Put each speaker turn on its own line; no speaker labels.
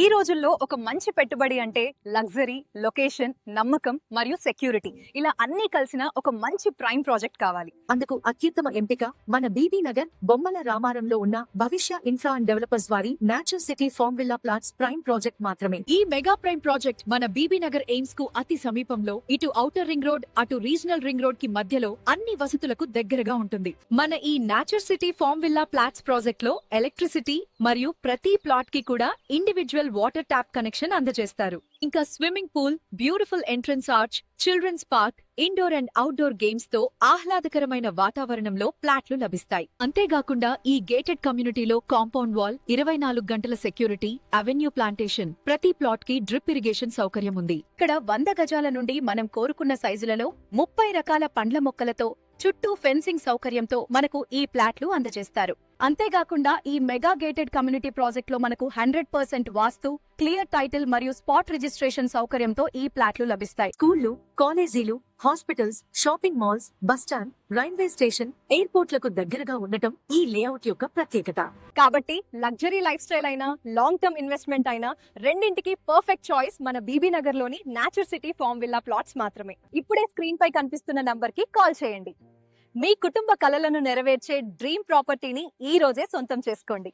ఈ రోజుల్లో ఒక మంచి పెట్టుబడి అంటే లగ్జరీ, లొకేషన్, నమ్మకం మరియు సెక్యూరిటీ ఇలా అన్ని కలిసిన ఒక మంచి ప్రైమ్ ప్రాజెక్ట్ కావాలి.
అందుకు అత్యుత్తమ ఎంపిక మన బీబీ నగర్ బొమ్మల రామారంలో ఉన్న భవిష్య ఇన్ఫ్రా అండ్ డెవలపర్స్ వారి natural city farm villa plots prime project మాత్రమే.
ఈ మెగా ప్రైమ్ ప్రాజెక్ట్ మన బీబీ నగర్ ఎయిమ్స్ కు అతి సమీపంలో, ఇటు ఔటర్ రింగ్ రోడ్ అటు రీజనల్ రింగ్ రోడ్ కి మధ్యలో అన్ని వసతులకు దగ్గరగా ఉంటుంది. మన ఈ natural city farm villa plots project లో ఎలక్ట్రిసిటీ మరియు ప్రతి ప్లాట్ కి కూడా ఇండివిజువల్ వాటర్ ట్యాప్ కనెక్షన్ అందజేస్తారు. ఇంకా swimming pool, beautiful entrance arch, children's park, indoor and outdoor games తో ఆహ్లాదకరమైన వాతావరణంలో ప్లాట్లు లభిస్తాయి. అంతేకాకుండా ఈ గేటెడ్ కమ్యూనిటీలో కాంపౌండ్ వాల్, 24 గంటల సెక్యూరిటీ, అవెన్యూ ప్లాంటేషన్, ప్రతి ప్లాట్ కి డ్రిప్ ఇరిగేషన్ సౌకర్యం ఉంది. ఇక్కడ 100 గజాల నుండి మనం కోరుకున్న సైజులలో 30 రకాల పండ్ల మొక్కలతో, చుట్టూ ఫెన్సింగ్ సౌకర్యంతో మనకు ఈ ప్లాట్లు అందజేస్తారు. అంతేకాకుండా ఈ మెగా గేటెడ్ కమ్యూనిటీ ప్రాజెక్ట్ లో మనకు 100% వాస్తు, క్లియర్ టైటిల్ మరియు స్పాట్ రిజిస్ట్రేషన్ సౌకర్యంతో ఈ ప్లాట్లు లభిస్తాయి.
స్కూళ్లు, కాలేజీలు, hospitals, shopping malls, bus stand, railway station, ఎయిర్పోర్ట్లకు దగ్గరగా ఉండటం ఈ లేఅవుట్ యొక్క ప్రత్యేకత.
కాబట్టి లగ్జరీ లైఫ్ స్టైల్ అయినా, లాంగ్ టర్మ్ ఇన్వెస్ట్మెంట్ అయినా రెండింటికి పర్ఫెక్ట్ చాయిస్ మన బీబీ నగర్ లోని natural city farm villa plots మాత్రమే. ఇప్పుడే స్క్రీన్ పై కనిపిస్తున్న నంబర్ కి కాల్ చేయండి. మీ కుటుంబ కలలను నెరవేర్చే డ్రీమ్ ప్రాపర్టీని ఈ రోజే సొంతం చేసుకోండి.